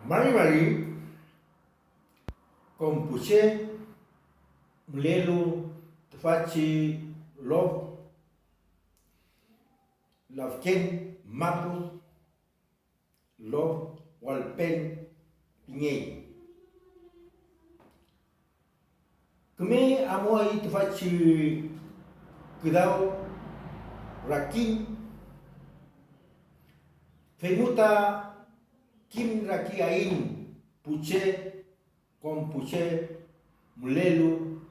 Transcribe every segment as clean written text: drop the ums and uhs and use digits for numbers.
Mari kompuche mlelu tfachi lovken mapus lov walpen pinhei keme amoi tfachi kudau rakin femuta kim raki ain puche kompuche mlelu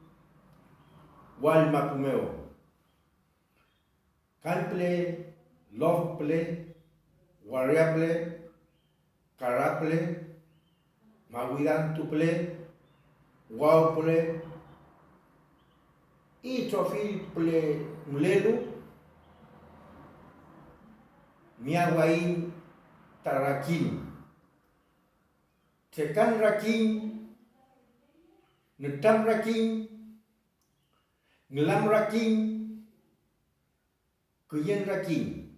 wal mapumeo kanple lovple variable caraple maguidantuple wauple y trofilple mlelu miaguain tarakin tekan rakin netam rakin ngelam rakin kuyen rakin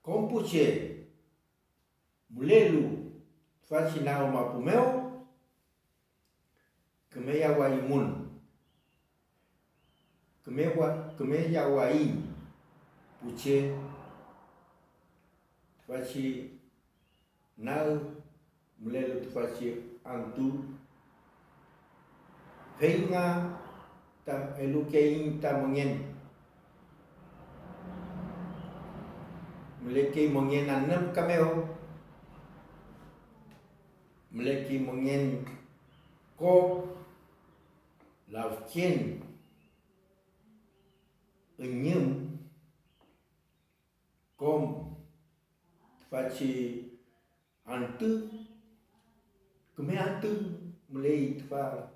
kompuche mulelu facinao mapumeo kemeya waimun kemeya wain puche faci nau mulelu faci antu Veinga tam elukein tamongen meleki mongen anam kameo meleki mongen ko lavkien enyem kom faci antu keme antu mulai tfa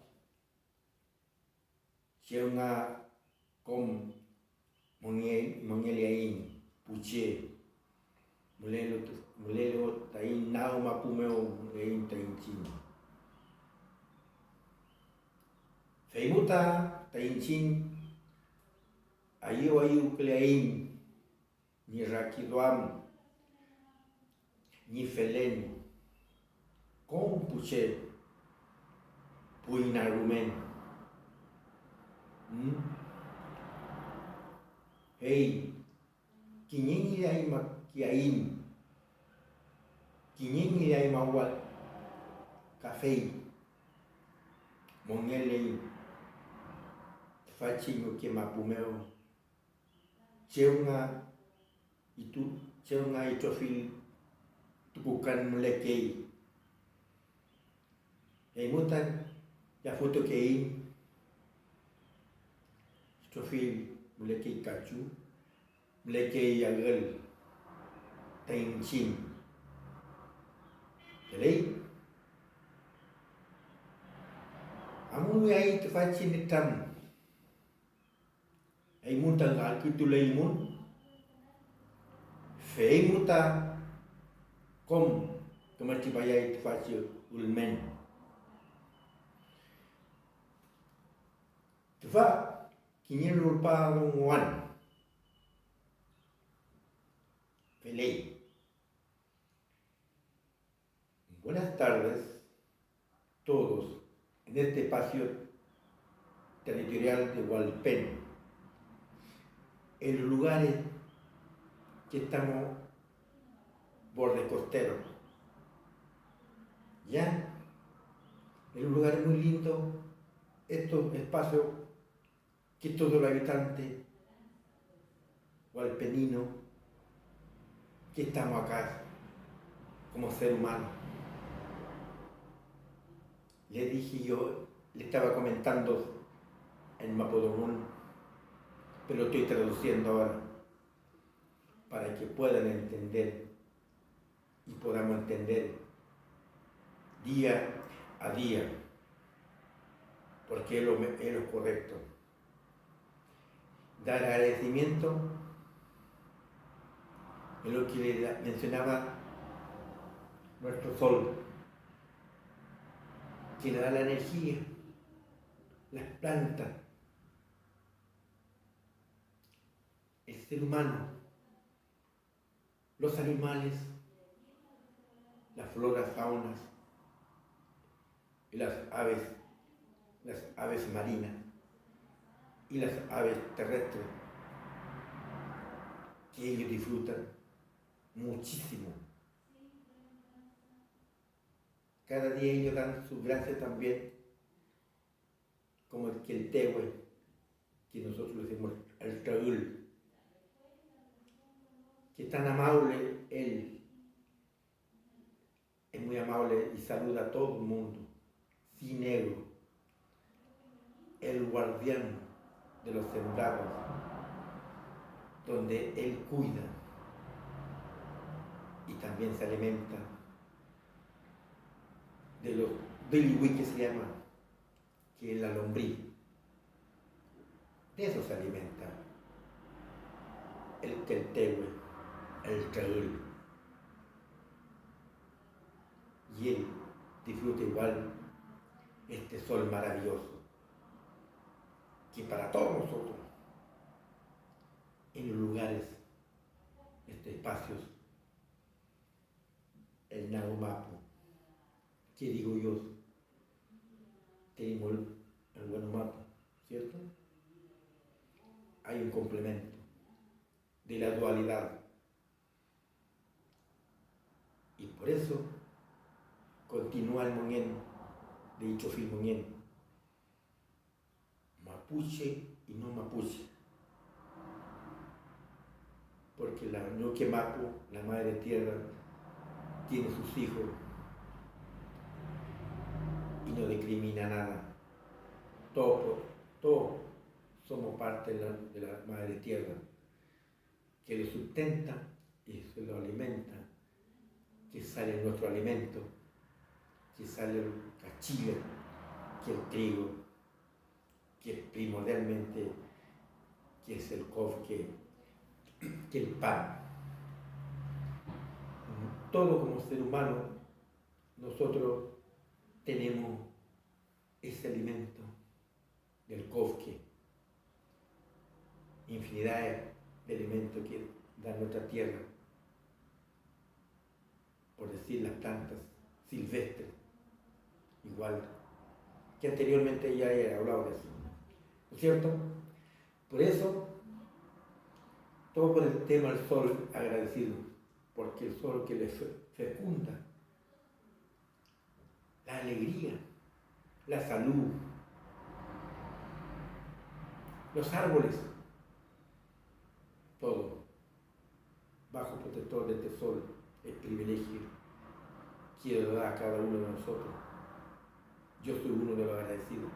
Siunga kom mongeliain puche mulelo tain nau mapumeo lein tain chin feimuta tain chin ayu klein ni rakidoam ni felen kom puche puinarumen Hey, kinyingi ay makiain, kinyingi ay mawat cafe, mongele fachingo que mapumeo, cheunga itofil tukukan mulekei, hey mutan ya foto kein. Trofil muleki kacu, muleki yagal, tain chin. Jadi, amun yai tefacin hitam, aimun tanggal kitulai mun, feimuta kom kemarti bayai tefacin ulmen. Tefa kini lupa ngwan Pelei. Buenas tardes todos en este espacio territorial de Hualpén, en los lugares que estamos bordes costeros, ya en un lugar muy lindo, estos espacios que todo el habitante hualpenino que estamos acá como ser humano. Le dije yo, le estaba comentando en Mapudungun, pero lo estoy traduciendo ahora para que puedan entender y podamos entender día a día, porque es lo correcto. Dar agradecimiento en lo que le mencionaba nuestro sol, que le da la energía, las plantas, el ser humano, los animales, las floras, faunas y las aves marinas y las aves terrestres, que ellos disfrutan muchísimo. Cada día ellos dan su gracia también, como el tehue, que nosotros le decimos el traúl, que es tan amable él, es muy amable y saluda a todo el mundo, sin ego, el guardián de los sembrados, donde él cuida y también se alimenta de los biliwi, que se llama, que es la lombriz. De eso se alimenta el tehue, el traúl. Y él disfruta igual este sol maravilloso, que para todos nosotros, en los lugares, espacios, el Nahumapu, que digo yo, tenemos el Guanumapu, ¿cierto? Hay un complemento de la dualidad. Y por eso continúa el Moñén de Ichofil Moñén, mapuche y no mapuche, porque la Ñuque Mapu, la madre tierra, tiene sus hijos y no discrimina nada. Todos somos parte de la madre tierra, que lo sustenta y se lo alimenta, que sale nuestro alimento, que sale el cachilla, que el trigo, que primordialmente que es el cofque, que el pan. Todo como ser humano, nosotros tenemos ese alimento del cofque, infinidad de alimentos que da nuestra tierra, por decir las plantas silvestres, igual que anteriormente ya he hablado de eso, ¿no es cierto? Por eso, todo por el tema del sol agradecido, porque el sol que le fecunda la alegría, la salud, los árboles, todo bajo protector de este sol, el privilegio quiero dar a cada uno de nosotros. Yo soy uno de los agradecidos,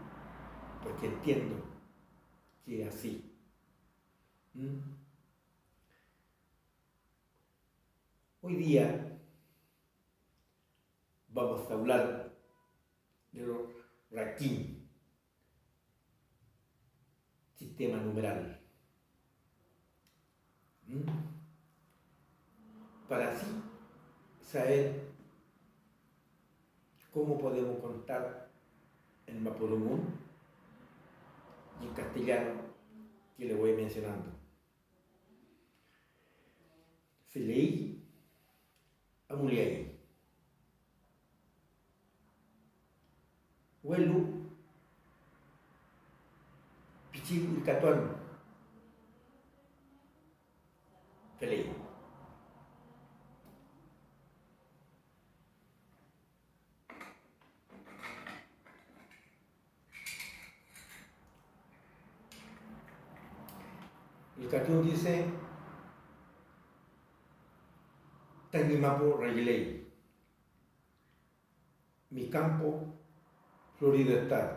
porque entiendo que es así. Hoy día vamos a hablar de los raquín, sistema numeral. Para así saber cómo podemos contar en mapudungun y en castellano, que le voy mencionando. Filei amuliai, huelu pichiu y catuan, filei. El Catuán dice Tañimapo Rayeley, mi campo florido está.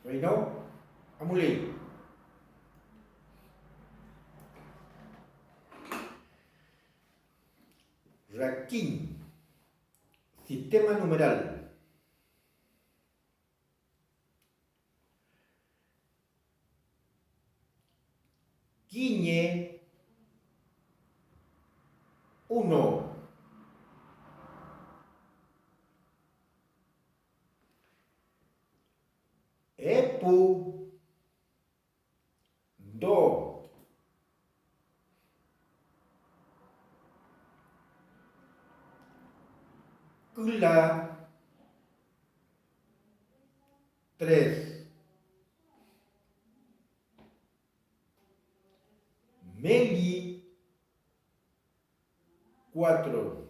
Reino, Amulí. Raquín, sistema numeral. Quiñe, 1. Epu, 2. Kula, 3. Meli, 4.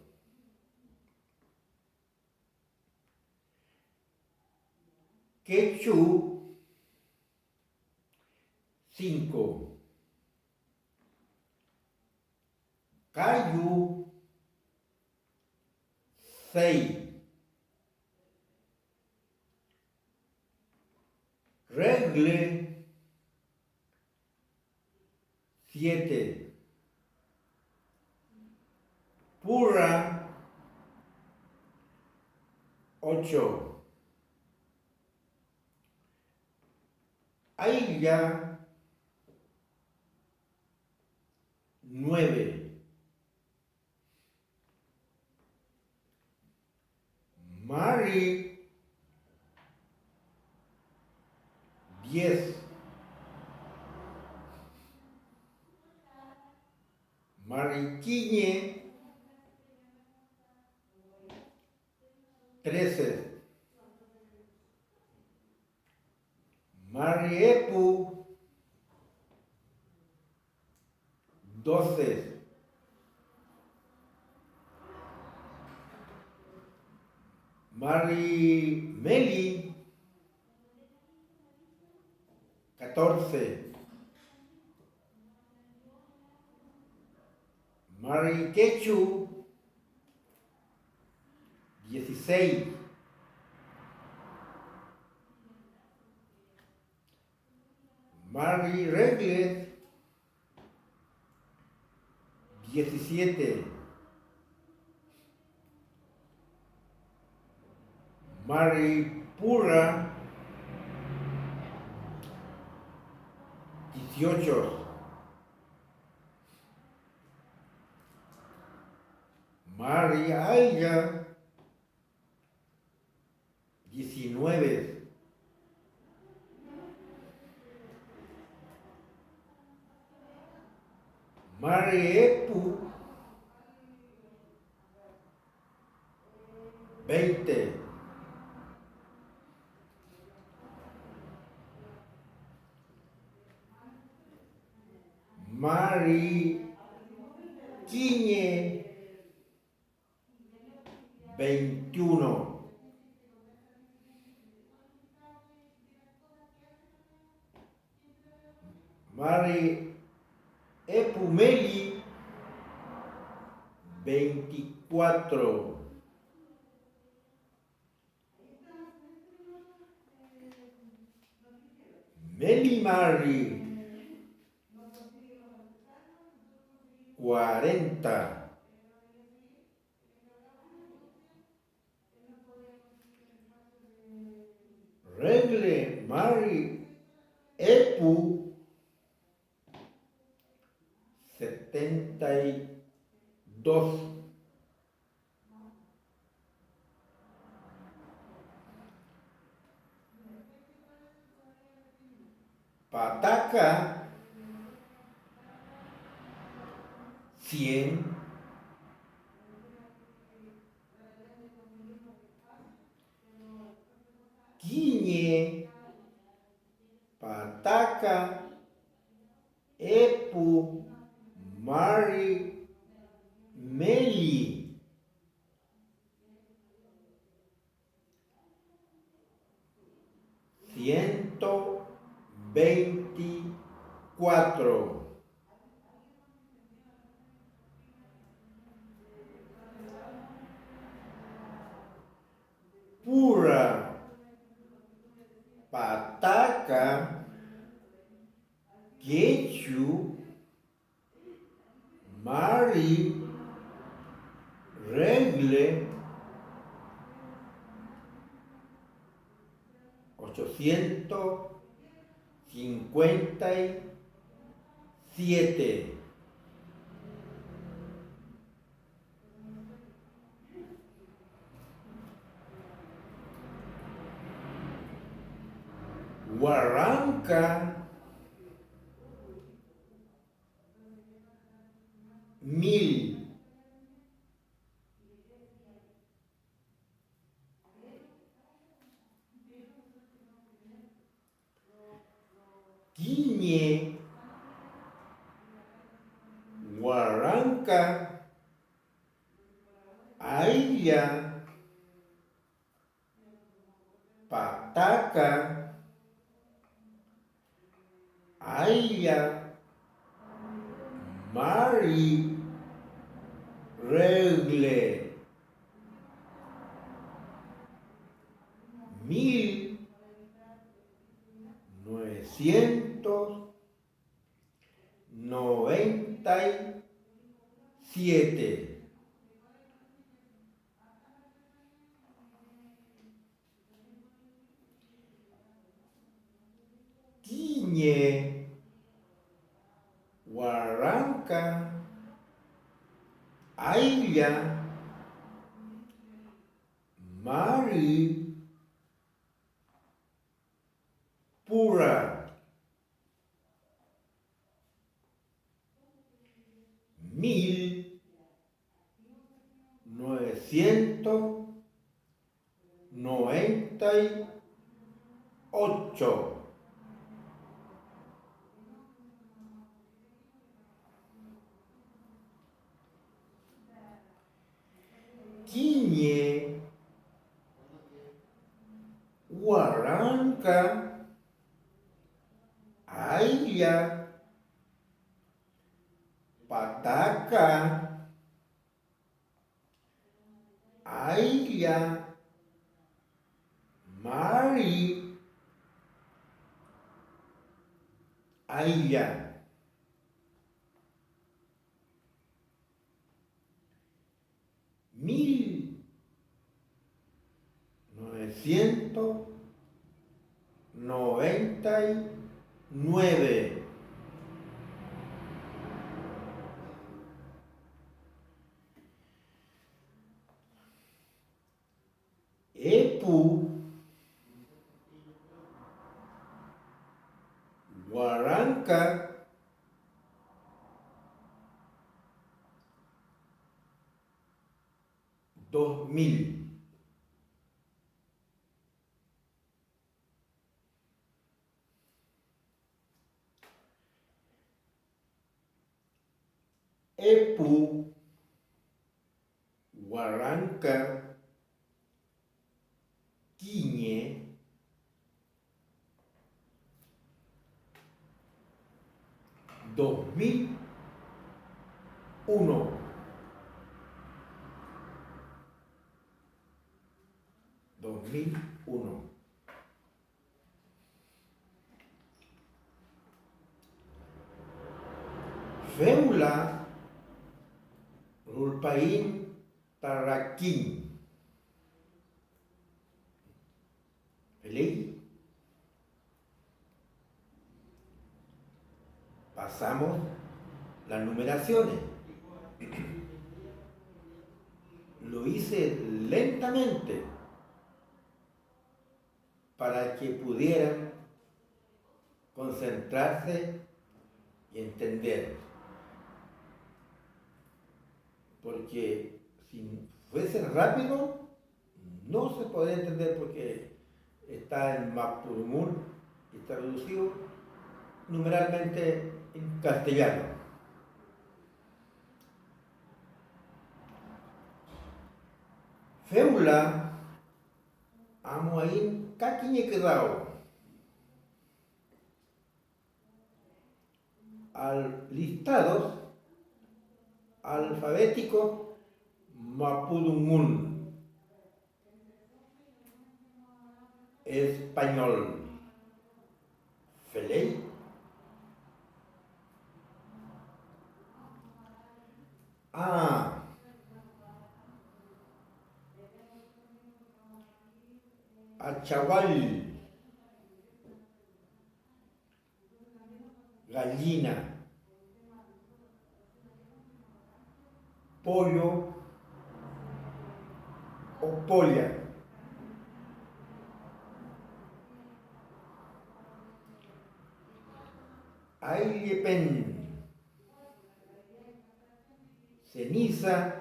Quechu, 5. Cayu, 6. Regle, 7. Pura, 8. Ailla, 9. Mari, 10. Mariquiñe, 13. Mariepu, 12. Mari Meli, 14. Mari Quechu, 16. Mari Regles, 17. Mari Pura, 18. Mari Aya, 19. Mari Epu, 20. Mari Quiñe, 21. Mari Epumeli, 24. Meli Mari, 40. Regle Mari Epu, 72. Pataca, 100. Quiñe, Pataca, Epu, Mari, Meli, 124. Pura, Pataca, Quechu, Mari, Regle, 857. Huarranca, 1000. Quiñe, Huarranca, Ailla, Pataca, Ailla, Mari, Regle, 1997. Quiñe, Huarranca, Ailla, Mari, Pura, 1998. Quiñe, Huaranca, Ailla, Pataca, Ailla, Mari, Ailla. Mil 999. Epu, Huaranca, 2000. Epu, Huaranca, Quiñe, 2001. 2001. Feula, Rulpaín, Tarraquín. ¿Feliz? Pasamos las numeraciones. Lo hice lentamente para que pudieran concentrarse y entender. Porque si fuese rápido, no se podría entender porque está en Mapudungun y está reducido numeralmente en castellano. Feula, Amoaín, Caquiñequedao. Al listados alfabéticos Mapudungun, español. Feley. Achaval, gallina, pollo o polla. Ailepen, ceniza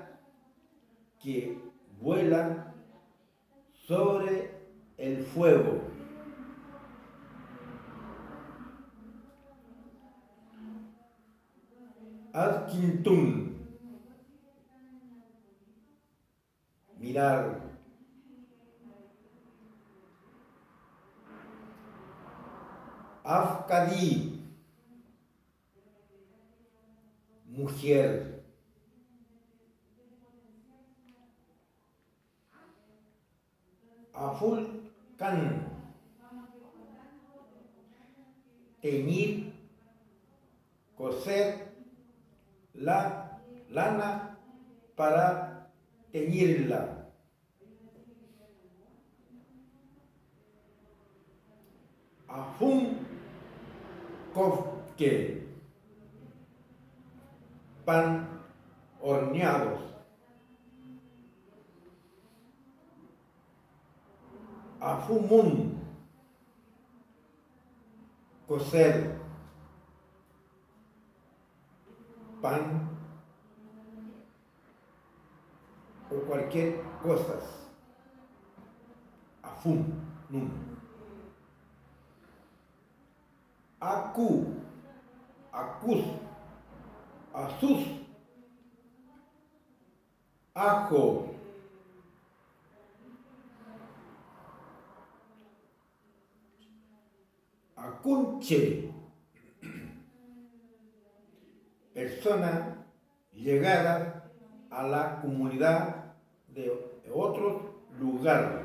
que vuela sobre el fuego. Adquintun, mirar. Afkadi, mujer. Afulcan, teñir, coser la lana para teñirla. Afun kofke, pan horneados. Afumun, coser, pan o cualquier cosa. Afun, nun. Acu, acus, asus, ajo. Kunche, persona llegada a la comunidad de otros lugares.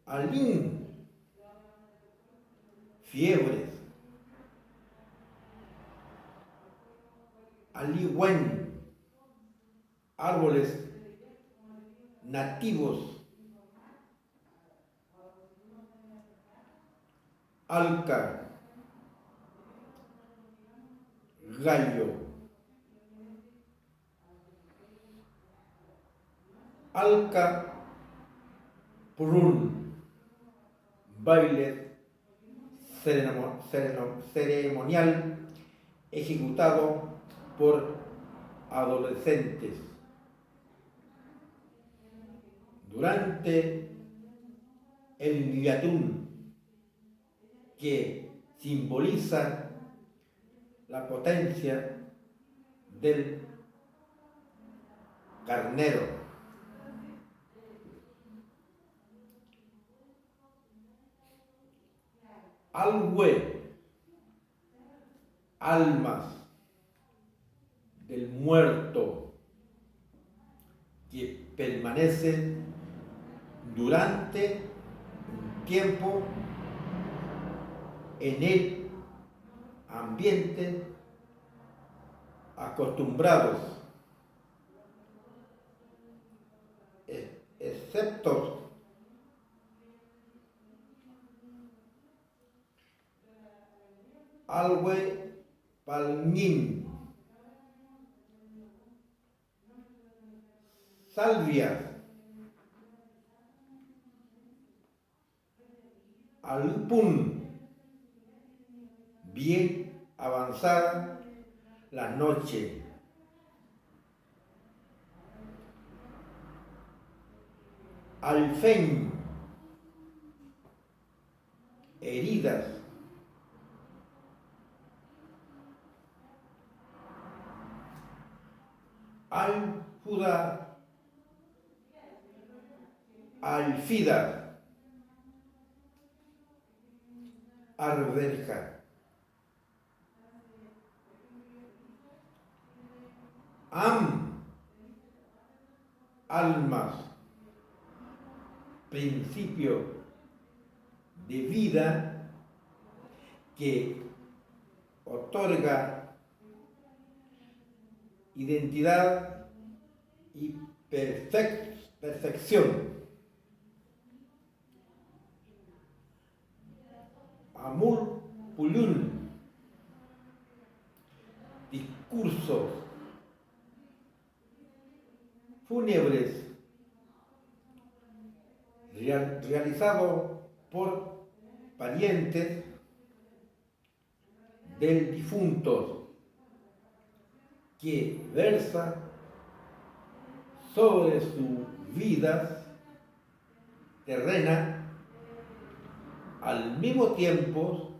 Alín, fiebres. Aliwen, árboles nativos. Alca, gallo. Alca, prun, baile ceremonial ejecutado por adolescentes durante el Yatún, que simboliza la potencia del carnero. Alhue, almas del muerto que permanecen durante un tiempo en el ambiente acostumbrados, excepto Alhue palmín, salvias, alpun, bien avanzada la noche. Alfén, heridas. Al-Judá, alfida, alberca. Almas, principio de vida que otorga identidad y perfección. Amul Pulun, discursos fúnebres realizados por parientes del difunto, que versa sobre sus vidas terrenas, al mismo tiempo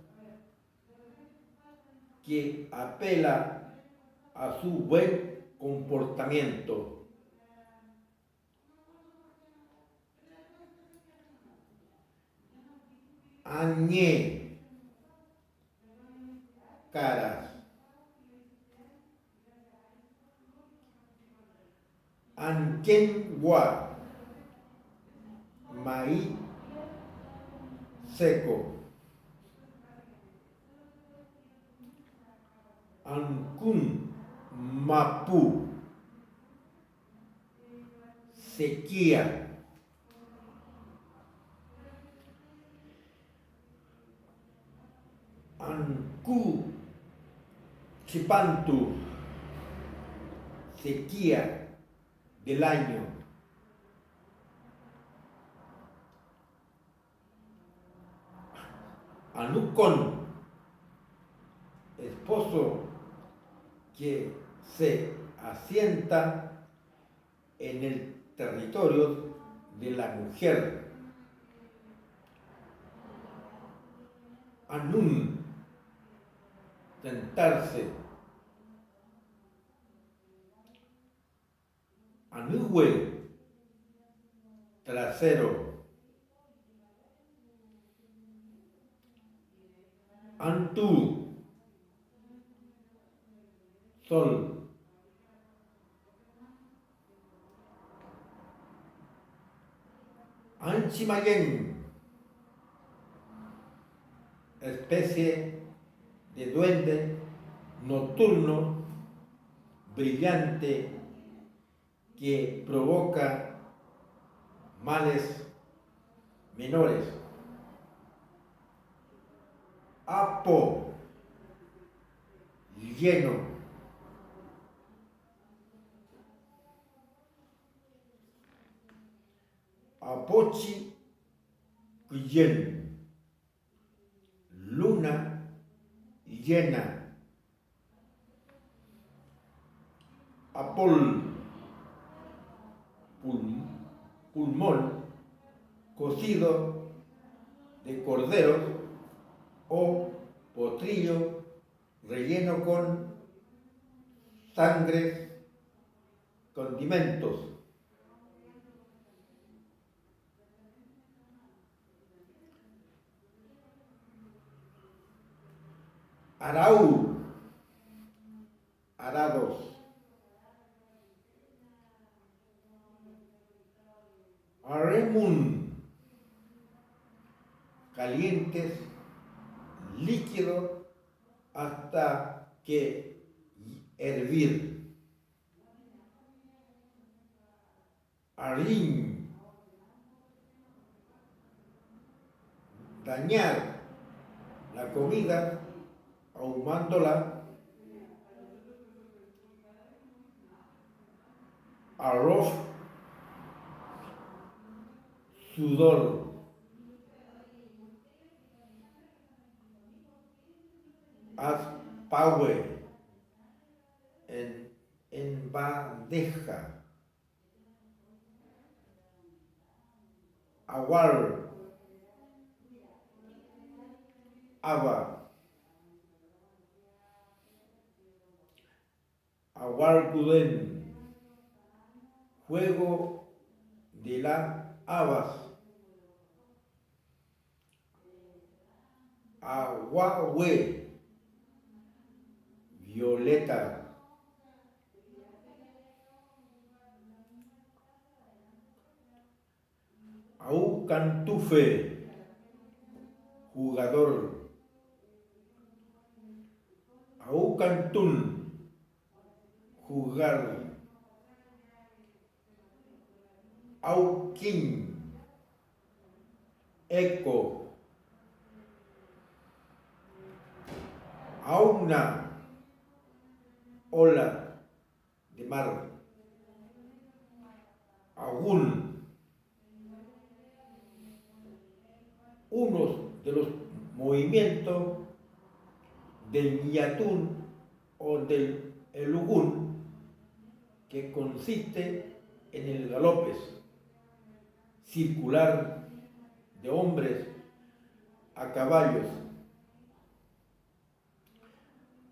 que apela a su buen comportamiento. Añé, caras. Anquenwa, maíz seco. Ancún, mapú, sequía. Ancú, chipantu, sequía del año. Anucón, esposo que se asienta en el territorio de la mujer. Anún, sentarse. Anúhue, trasero, Antú, sol, Anchimayén, especie de duende nocturno, brillante, que provoca males menores. Apo, lleno. Apochi, lleno. Luna llena. Apol, pulmón cocido de corderos o potrillo relleno con sangres, condimentos. Arau, arados. Aremun, calientes, líquido hasta que hervir. Arín, dañar la comida ahumándola. Arroz, sudor. Aspawe, en bandeja. Aguar, aba. Aguar Guden, juego de las habas. Aguahue, violeta. Aucantufe, jugador. Aucantún, jugar. Auquín, eco. Auna, ola de mar. Agún, unos de los movimientos del yatún o del elugún, que consiste en el galope circular de hombres a caballos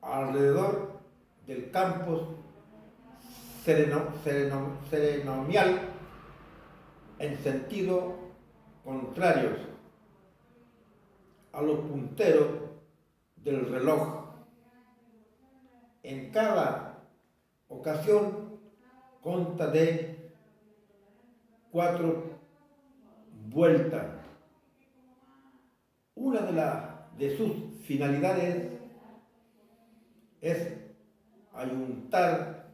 alrededor del campo ceremonial en sentido contrarios a los punteros del reloj. En cada ocasión consta de 4 vueltas. Una de sus finalidades es ayuntar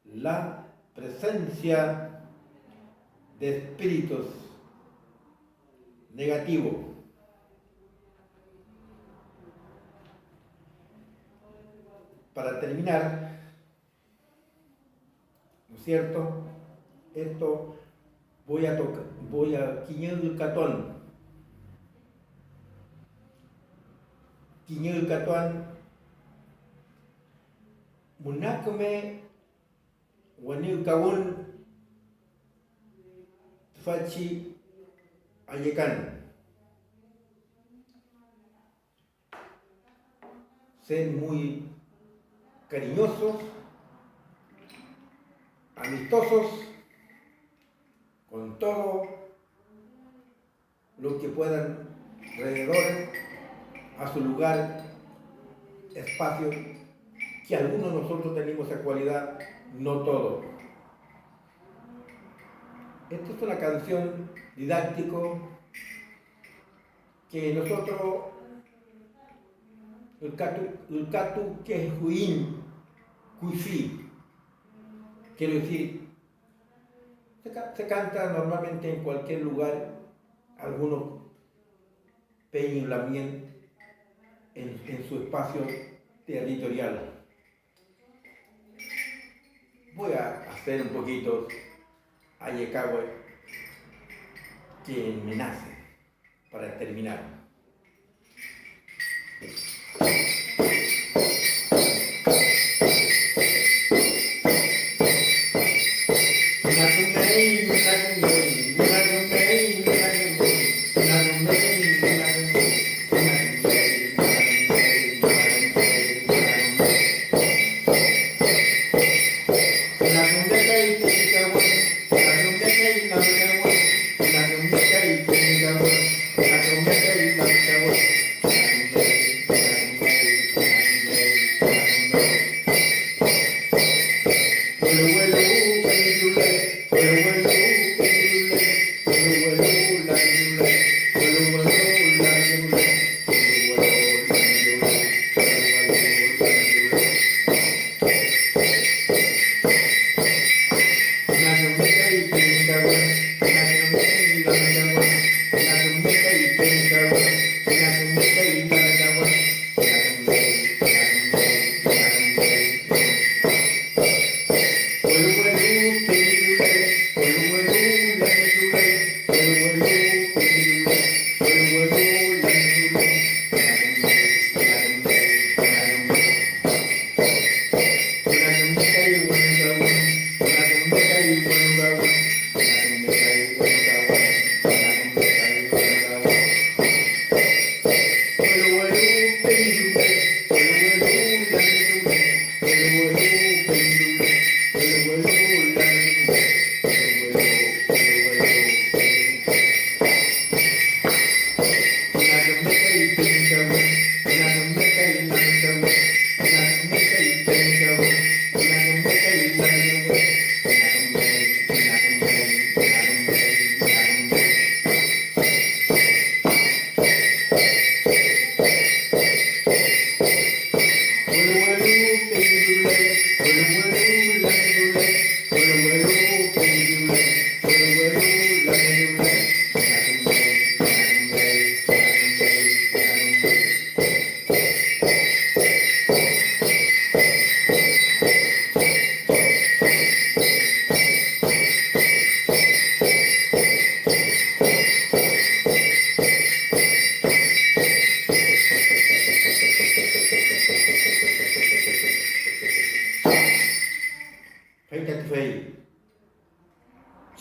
la presencia de espíritus negativos. Para terminar, ¿no es cierto? Esto voy a Quiñel Catón. Quiñel Catón, Munakme, Wanil Kawun, Fachi Ayekan. Ser muy cariñosos, amistosos con todo lo que puedan alrededor, a su lugar, espacio, que algunos de nosotros tenemos esa cualidad, no todos. Esta es una canción didáctico que nosotros, el catu que es huín, cuisí, quiero decir, se canta normalmente en cualquier lugar, algunos peñen la miel en su espacio territorial. Voy a hacer un poquito a Yecahue, que me nace, para terminar.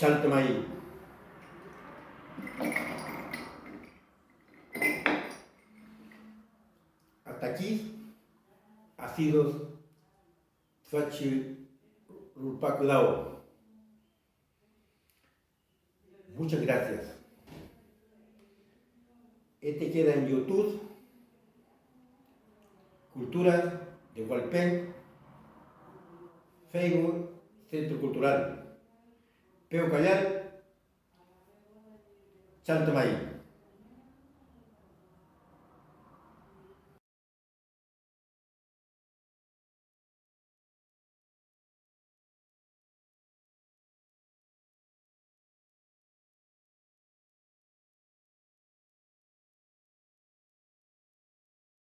Chaltamay. Hasta aquí ha sido Xochitl Rupaclao. Muchas gracias. Este queda en YouTube, Cultura de Hualpén, Facebook, Centro Cultural Peo Callar, Chaltamay.